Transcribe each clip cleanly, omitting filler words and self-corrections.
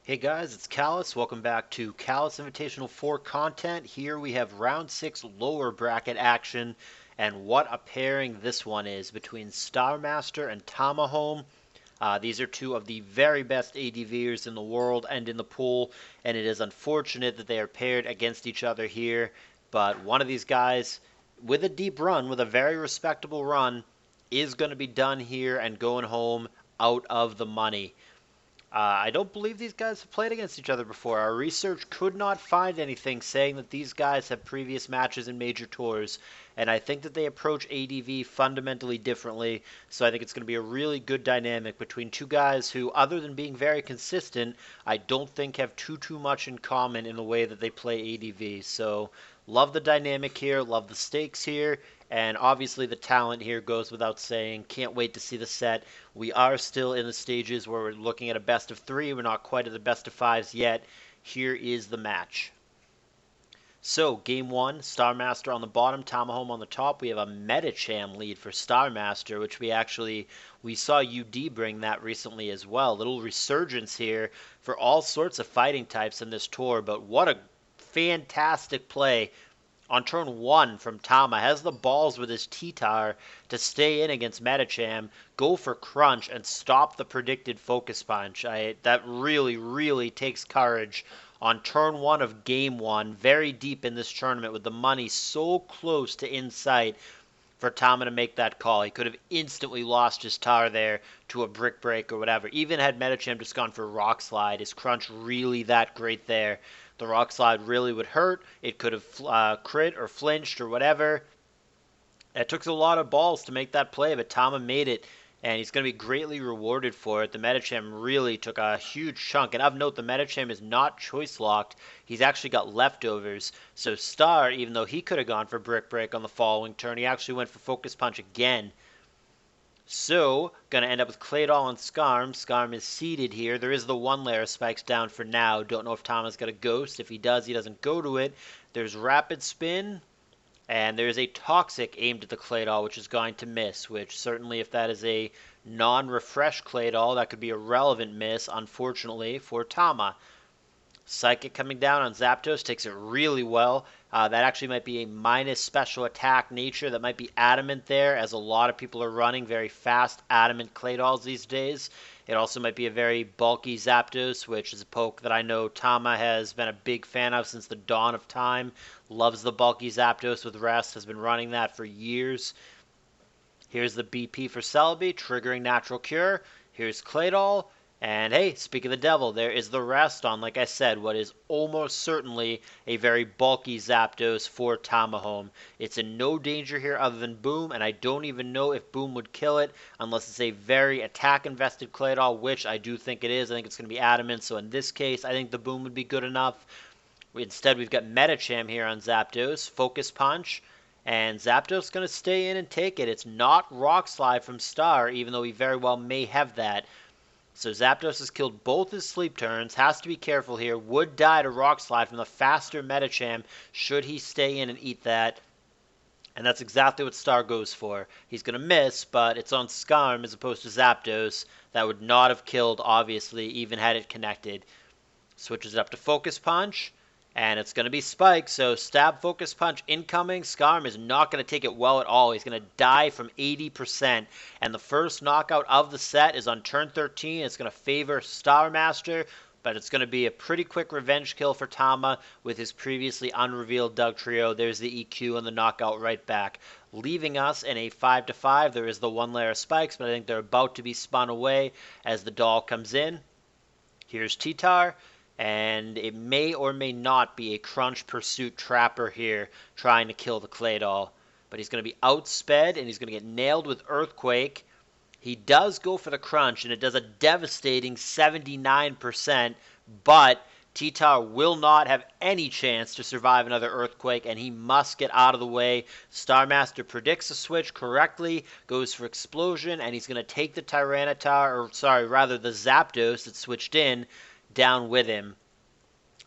Hey guys, it's Callus. Welcome back to Callus Invitational 4 content. Here we have round 6 lower bracket action, and what a pairing this one is between Starmaster and Tamahome. These are two of the very best ADVers in the world and in the pool, and it is unfortunate that they are paired against each other here. But one of these guys, with a deep run, with a very respectable run, is going to be done here and going home out of the money. I don't believe these guys have played against each other before. Our research could not find anything saying that these guys have previous matches in major tours, and I think that they approach ADV fundamentally differently. So I think it's going to be a really good dynamic between two guys who, other than being very consistent, I don't think have too much in common in the way that they play ADV. So love the dynamic here, love the stakes here, and obviously the talent here goes without saying. Can't wait to see the set. We are still in the stages where we're looking at a best of 3. We're not quite at the best of 5s yet. Here is the match. So, game 1, Starmaster on the bottom, Tamahome on the top. We have a Metacham lead for Starmaster, which we saw UD bring that recently as well. Little resurgence here for all sorts of fighting types in this tour, but what a fantastic play on turn 1 from Tama. Has the balls with his T-Tar to stay in against Metacham, go for Crunch, and stop the predicted Focus Punch. That really takes courage on turn 1 of game 1, very deep in this tournament with the money so close to in sight for Tama to make that call. He could have instantly lost his tar there to a brick break or whatever. Even had Metacham just gone for Rock Slide, is Crunch really that great there? The Rock Slide really would hurt. It could have crit or flinched or whatever. It took a lot of balls to make that play, but Tama made it, and he's going to be greatly rewarded for it. The Metacham really took a huge chunk, and of note, the Metacham is not choice locked. He's actually got leftovers. So Star, even though he could have gone for Brick Break on the following turn, he actually went for Focus Punch again. So, going to end up with Claydol and Skarm. Skarm is seeded here. There is the one layer of spikes down for now. Don't know if Tama's got a Ghost. If he does, he doesn't go to it. There's Rapid Spin. And there's a Toxic aimed at the Claydol, which is going to miss, which certainly if that is a non-refresh Claydol, that could be a relevant miss, unfortunately, for Tama. Psychic coming down on Zapdos takes it really well. That actually might be a minus special attack nature. That might be Adamant there, as a lot of people are running very fast Adamant Claydols these days. It also might be a very bulky Zapdos, which is a poke that I know Tama has been a big fan of since the dawn of time. Loves the bulky Zapdos with Rest, has been running that for years. Here's the BP for Celebi, triggering Natural Cure. Here's Claydol. And hey, speak of the devil, there is the Rest on, like I said, what is almost certainly a very bulky Zapdos for Tamahome. It's in no danger here other than Boom, and I don't even know if Boom would kill it unless it's a very attack-invested Claydol, which I do think it is. I think it's going to be Adamant, so in this case, I think the Boom would be good enough. Instead, we've got Metacham here on Zapdos, Focus Punch, and Zapdos going to stay in and take it. It's not Rock Slide from Star, even though he very well may have that. So Zapdos has killed both his sleep turns, has to be careful here, would die to Rock Slide from the faster Metacham should he stay in and eat that. And that's exactly what Star goes for. He's going to miss, but it's on Skarm as opposed to Zapdos. That would not have killed, obviously, even had it connected. Switches it up to Focus Punch. And it's going to be Spike, so stab Focus Punch incoming. Skarm is not going to take it well at all. He's going to die from 80%. And the first knockout of the set is on turn 13. It's going to favor Starmaster, but it's going to be a pretty quick revenge kill for Tama with his previously unrevealed Dugtrio. There's the EQ and the knockout right back. Leaving us in a 5-5. There is the one layer of spikes, but I think they're about to be spun away as the doll comes in. Here's T-Tar. And it may or may not be a Crunch Pursuit Trapper here trying to kill the Claydol. But he's going to be outsped and he's going to get nailed with Earthquake. He does go for the Crunch and it does a devastating 79%. But T-Tar will not have any chance to survive another Earthquake and he must get out of the way. Starmaster predicts a switch correctly, goes for Explosion, and he's going to take the Tyranitar, or sorry, rather the Zapdos that switched in, down with him.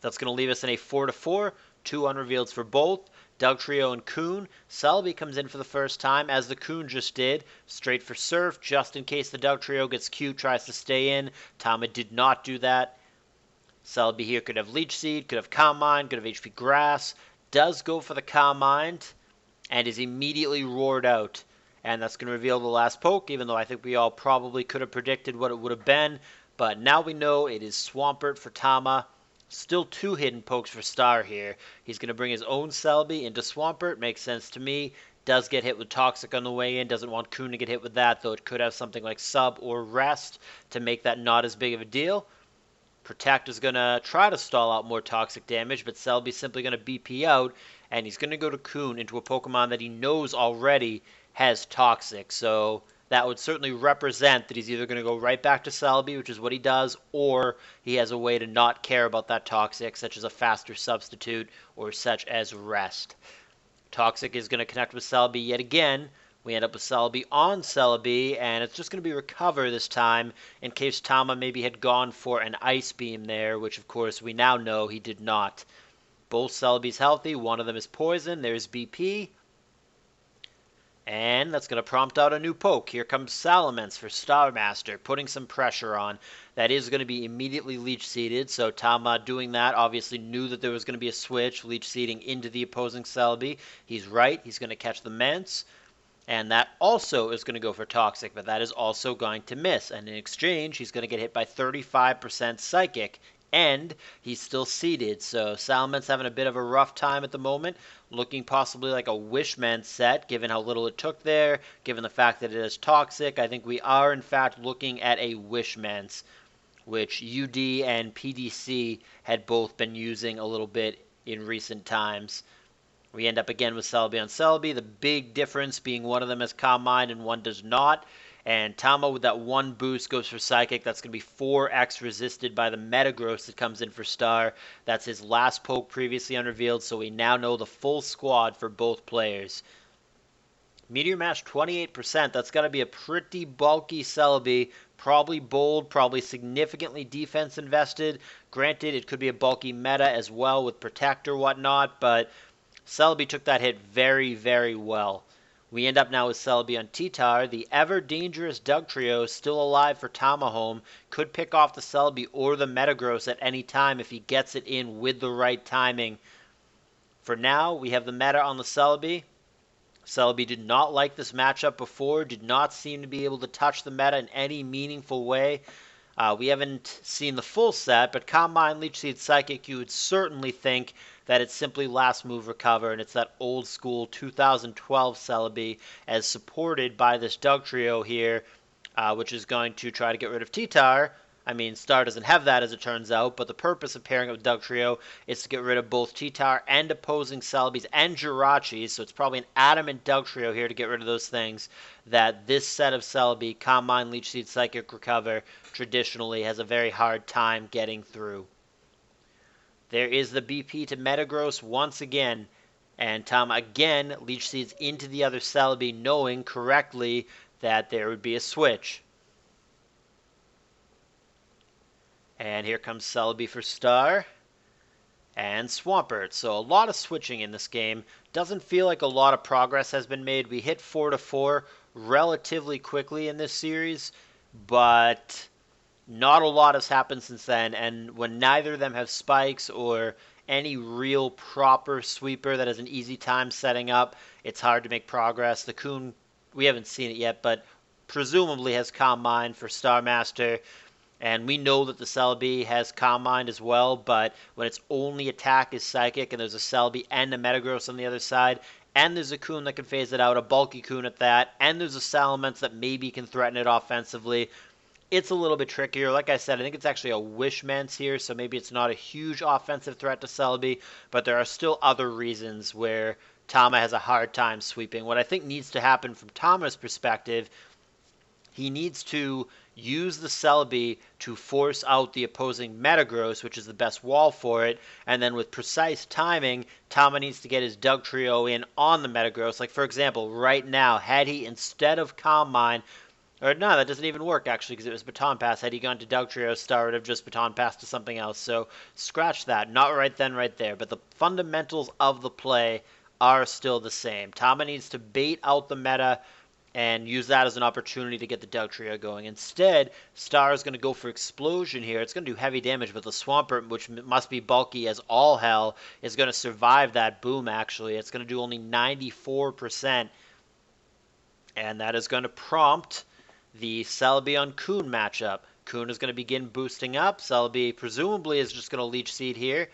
That's going to leave us in a 4-4, 2 unrevealeds for both. Dugtrio and Coon. Celebi comes in for the first time, as the Coon just did. Straight for Surf, just in case the Dugtrio gets cute, tries to stay in. Tama did not do that. Celebi here could have Leech Seed, could have Calm Mind, could have HP Grass. Does go for the Calm Mind and is immediately roared out. And that's going to reveal the last poke, even though I think we all probably could have predicted what it would have been. But now we know it is Swampert for Tama. Still 2 hidden pokes for Star here. He's going to bring his own Celebi into Swampert. Makes sense to me. Does get hit with Toxic on the way in. Doesn't want Coon to get hit with that, though it could have something like Sub or Rest to make that not as big of a deal. Protect is going to try to stall out more Toxic damage, but Celebi's simply going to BP out, and he's going to go to Coon into a Pokemon that he knows already has Toxic. So that would certainly represent that he's either going to go right back to Celebi, which is what he does, or he has a way to not care about that Toxic, such as a faster substitute or such as Rest. Toxic is going to connect with Celebi yet again. We end up with Celebi on Celebi, and it's just going to be Recover this time in case Tama maybe had gone for an Ice Beam there, which of course we now know he did not. Both Celebis healthy, one of them is Poison, there's BP. And that's going to prompt out a new poke. Here comes Salamence for Starmaster, putting some pressure on. That is going to be immediately Leech Seeded, so Tama doing that obviously knew that there was going to be a switch, Leech Seeding into the opposing Celebi. He's right, he's going to catch the Mence. And that also is going to go for Toxic, but that is also going to miss. And in exchange, he's going to get hit by 35% Psychic. And he's still seeded, so Salamence having a bit of a rough time at the moment. Looking possibly like a Wishman set, given how little it took there. Given the fact that it is Toxic, I think we are in fact looking at a Wishman's, which UD and PDC had both been using a little bit in recent times. We end up again with Celebi on Celebi, the big difference being one of them has Calm Mind and one does not. And Tama with that one boost goes for Psychic. That's going to be 4x resisted by the Metagross that comes in for Star. That's his last poke previously unrevealed, so we now know the full squad for both players. Meteor Mash 28%, that's got to be a pretty bulky Celebi. Probably bold, probably significantly defense invested. Granted, it could be a bulky meta as well with Protect or whatnot, but Celebi took that hit very, very well. We end up now with Celebi on T-Tar. The ever-dangerous Dugtrio still alive for Tamahome. Could pick off the Celebi or the Metagross at any time if he gets it in with the right timing. For now, we have the meta on the Celebi. Celebi did not like this matchup before, did not seem to be able to touch the meta in any meaningful way. We haven't seen the full set, but Calm Mind, Leech Seed, Psychic, you would certainly think that it's simply last move Recover, and it's that old school 2012 Celebi as supported by this Dugtrio here, which is going to try to get rid of T-Tar. I mean, Star doesn't have that as it turns out, but the purpose of pairing up with Dugtrio is to get rid of both T-Tar and opposing Celebis and Jirachis, so it's probably an adamant Dugtrio here to get rid of those things that this set of Celebi, Calm Mind, Leech Seed, Psychic, Recover, traditionally has a very hard time getting through. There is the BP to Metagross once again, and Tama again Leech Seeds into the other Celebi, knowing correctly that there would be a switch. And here comes Celebi for Star. And Swampert. So a lot of switching in this game. Doesn't feel like a lot of progress has been made. We hit 4-4 relatively quickly in this series, but not a lot has happened since then. And when neither of them have spikes or any real proper sweeper that has an easy time setting up, it's hard to make progress. The Coon, we haven't seen it yet, but presumably has Calm Mind for Starmaster. And we know that the Celebi has Calm Mind as well, but when its only attack is Psychic, and there's a Celebi and a Metagross on the other side, and there's a Coon that can phase it out, a bulky Coon at that, and there's a Salamence that maybe can threaten it offensively, it's a little bit trickier. Like I said, I think it's actually a Wishmance here, so maybe it's not a huge offensive threat to Celebi, but there are still other reasons where Tama has a hard time sweeping. What I think needs to happen from Tama's perspective, he needs to use the Celebi to force out the opposing Metagross, which is the best wall for it, and then with precise timing, Tama needs to get his Dugtrio in on the Metagross. Like, for example, right now, had he, instead of Calm Mind, or no, that doesn't even work, actually, because it was Baton Pass. Had he gone to Dugtrio, Star would have just Baton Pass to something else, so scratch that. Not right then, right there, but the fundamentals of the play are still the same. Tama needs to bait out the meta and use that as an opportunity to get the Dugtrio going. Instead, Star is going to go for Explosion here. It's going to do heavy damage, but the Swampert, which must be bulky as all hell, is going to survive that boom, actually. It's going to do only 94%, and that is going to prompt the Celebi on Coon matchup. Coon is going to begin boosting up. Celebi presumably is just going to Leech Seed here.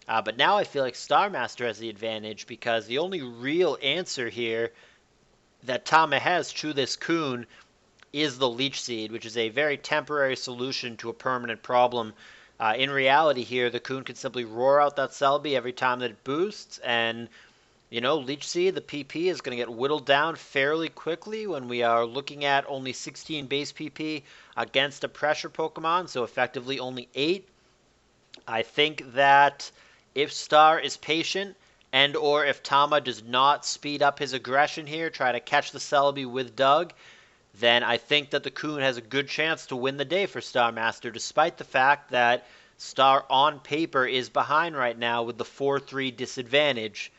But now I feel like Starmaster has the advantage because the only real answer here that Tama has to this Coon is the Leech Seed, which is a very temporary solution to a permanent problem. In reality here, the Coon can simply roar out that Celebi every time that it boosts, and, you know, Leech Seed, the PP, is going to get whittled down fairly quickly when we are looking at only 16 base PP against a pressure Pokemon, so effectively only 8. I think that if Star is patient, and or if Tama does not speed up his aggression here, try to catch the Celebi with Doug, then I think that the Coon has a good chance to win the day for Starmaster, despite the fact that Star on paper is behind right now with the 4-3 disadvantage.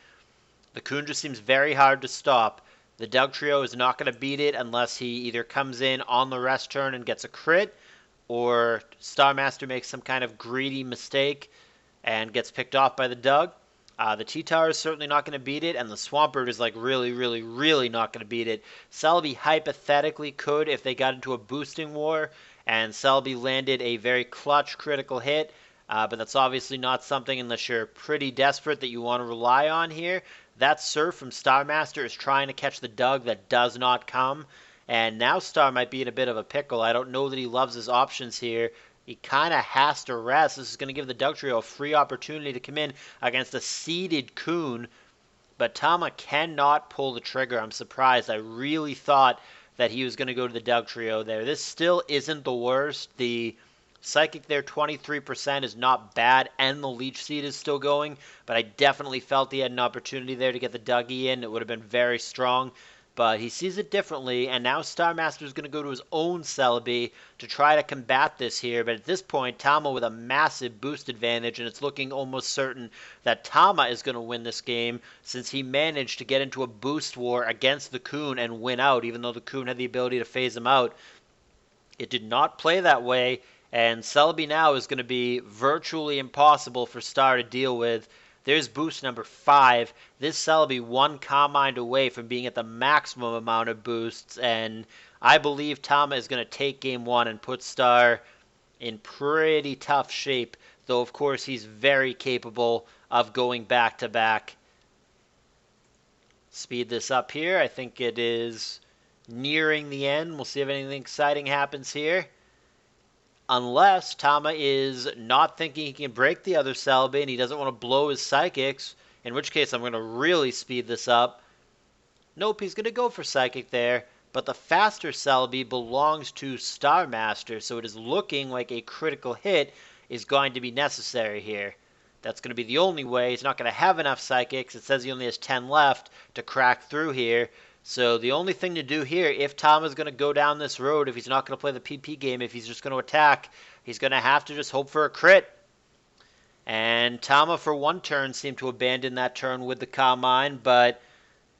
The Coon just seems very hard to stop. The Dugtrio is not going to beat it unless he either comes in on the rest turn and gets a crit, or Starmaster makes some kind of greedy mistake and gets picked off by the Doug. The T-Tower is certainly not going to beat it, and the Swampert is like really not going to beat it. Celebi hypothetically could if they got into a boosting war, and Celebi landed a very clutch critical hit, but that's obviously not something unless you're pretty desperate that you want to rely on here. That Surf from Starmaster is trying to catch the Doug that does not come, and now Star might be in a bit of a pickle. I don't know that he loves his options here. He kind of has to rest. This is going to give the Dugtrio a free opportunity to come in against a seeded Coon. But Tama cannot pull the trigger. I'm surprised. I really thought that he was going to go to the Dugtrio there. This still isn't the worst. The Psychic there, 23%, is not bad, and the Leech Seed is still going. But I definitely felt he had an opportunity there to get the Dougie in. It would have been very strong. But he sees it differently, and now Starmaster is going to go to his own Celebi to try to combat this here. But at this point, Tama with a massive boost advantage, and it's looking almost certain that Tama is going to win this game since he managed to get into a boost war against the Coon and win out, even though the Coon had the ability to phase him out. It did not play that way, and Celebi now is going to be virtually impossible for Star to deal with. There's boost number 5. This Celebi one Calm-Mind away from being at the maximum amount of boosts, and I believe Tama is going to take game 1 and put Star in pretty tough shape, though of course he's very capable of going back-to-back. Speed this up here. I think it is nearing the end. We'll see if anything exciting happens here. Unless Tama is not thinking he can break the other Celebi and he doesn't want to blow his Psychics, in which case I'm going to really speed this up. Nope, he's going to go for Psychic there, but the faster Celebi belongs to Starmaster, so it is looking like a critical hit is going to be necessary here. That's going to be the only way. He's not going to have enough Psychics. It says he only has 10 left to crack through here. So the only thing to do here, if Tama's going to go down this road, if he's not going to play the PP game, if he's just going to attack, he's going to have to just hope for a crit. And Tama, for one turn, seemed to abandon that turn with the Calm Mind, but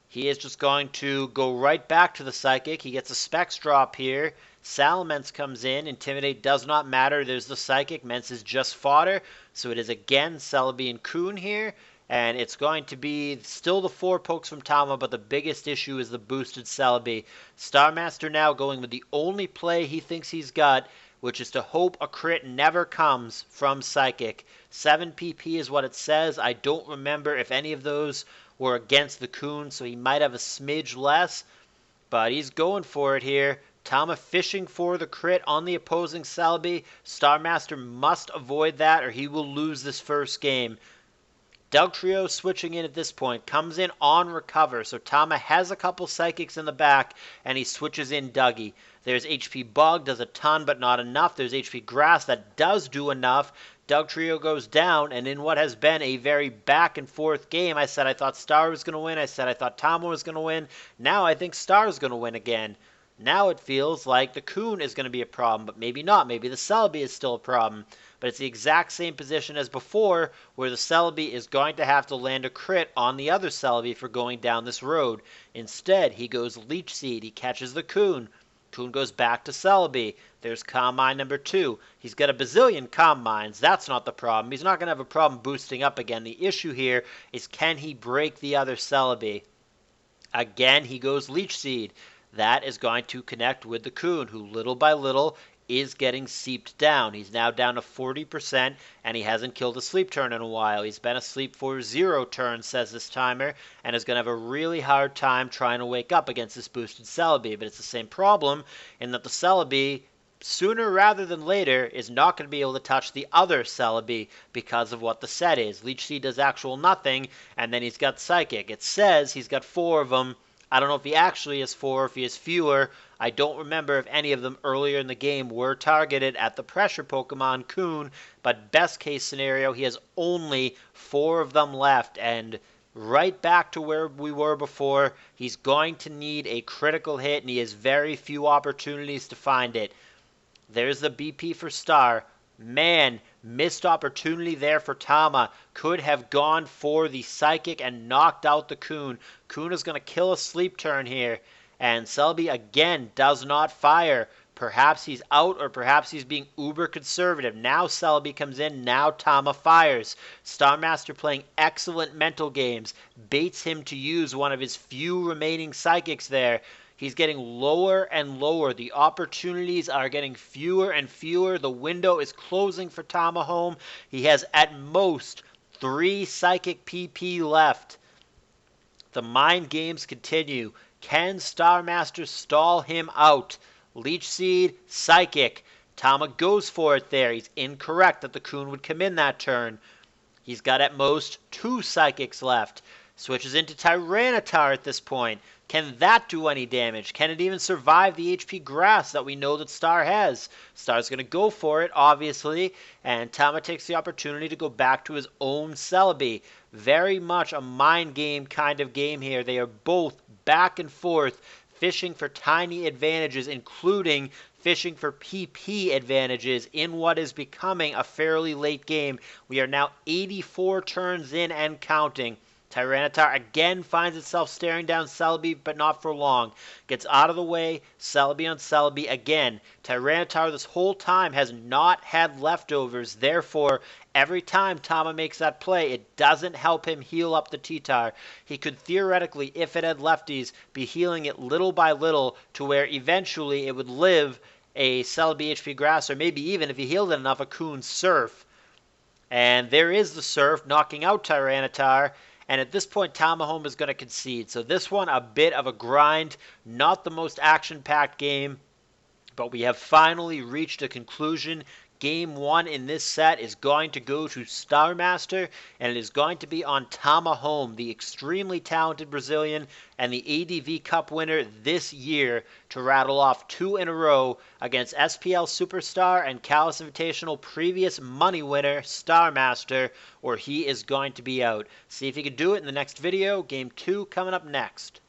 he is just going to go right back to the Psychic. He gets a Specs drop here. Salamence comes in. Intimidate does not matter. There's the Psychic. Mence is just fodder. So it is again Celebi and Coon here. And it's going to be still the 4 pokes from Tama, but the biggest issue is the boosted Celebi. Starmaster now going with the only play he thinks he's got, which is to hope a crit never comes from Psychic. 7 PP is what it says. I don't remember if any of those were against the Coon, so he might have a smidge less. But he's going for it here. Tama fishing for the crit on the opposing Celebi. Starmaster must avoid that or he will lose this first game. Dugtrio switching in at this point, comes in on recover, so Tama has a couple Psychics in the back, and he switches in Dougie. There's HP Bug, does a ton but not enough. There's HP Grass, that does do enough. Dugtrio goes down, and in what has been a very back and forth game, I said I thought Star was going to win, I said I thought Tama was going to win. Now I think Star is going to win again. Now it feels like the Coon is going to be a problem, but maybe not. Maybe the Celebi is still a problem. but it's the exact same position as before, where the Celebi is going to have to land a crit on the other Celebi for going down this road. Instead, he goes Leech Seed. He catches the Coon. Coon goes back to Celebi. There's Calm Mind number 2. He's got a bazillion Calm Minds. That's not the problem. He's not going to have a problem boosting up again. The issue here is, can he break the other Celebi? Again, he goes Leech Seed. That is going to connect with the Coon, who little by little is getting seeped down. He's now down to 40%, and he hasn't killed a sleep turn in a while. He's been asleep for 0 turns, says this timer, and is going to have a really hard time trying to wake up against this boosted Celebi. But it's the same problem in that the Celebi, sooner rather than later, is not going to be able to touch the other Celebi because of what the set is. Leech Seed does actual nothing, and then he's got Psychic. It says he's got 4 of them. I don't know if he actually has 4, if he has fewer. I don't remember if any of them earlier in the game were targeted at the pressure Pokemon Coon, but best case scenario, he has only 4 of them left, and right back to where we were before. He's going to need a critical hit, and he has very few opportunities to find it. There's the BP for Star. Man, missed opportunity there for Tama. Could have gone for the Psychic and knocked out the Coon. Coon is going to kill a sleep turn here. And Celebi again does not fire. Perhaps he's out, or perhaps he's being uber conservative. Now Celebi comes in, now Tama fires. Starmaster playing excellent mental games. Baits him to use one of his few remaining Psychics there. He's getting lower and lower. The opportunities are getting fewer and fewer. The window is closing for Tamahome. He has at most 3 Psychic PP left. The mind games continue. Can Starmaster stall him out? Leech Seed, Psychic. Tama goes for it there. He's incorrect that the Coon would come in that turn. He's got at most 2 Psychics left. Switches into Tyranitar at this point. Can that do any damage? Can it even survive the HP Grass that we know that Star has? Star's going to go for it, obviously, and Tama takes the opportunity to go back to his own Celebi. Very much a mind game kind of game here. They are both back and forth, fishing for tiny advantages, including fishing for PP advantages in what is becoming a fairly late game. We are now 84 turns in and counting. Tyranitar again finds itself staring down Celebi, but not for long. Gets out of the way, Celebi on Celebi again. Tyranitar this whole time has not had leftovers, therefore every time Tama makes that play, it doesn't help him heal up the T-Tar. He could theoretically, if it had lefties, be healing it little by little to where eventually it would live a Celebi HP Grass, or maybe even, if he healed it enough, a Coon Surf. And there is the Surf, knocking out Tyranitar. And at this point, Tamahome is going to concede. So this one, a bit of a grind. Not the most action-packed game, but we have finally reached a conclusion. Game 1 in this set is going to go to Starmaster, and it is going to be on Tamahome, the extremely talented Brazilian and the ADV Cup winner this year, to rattle off 2 in a row against SPL Superstar and CALLOUS Invitational previous money winner, Starmaster, or he is going to be out. See if he can do it in the next video. Game 2 coming up next.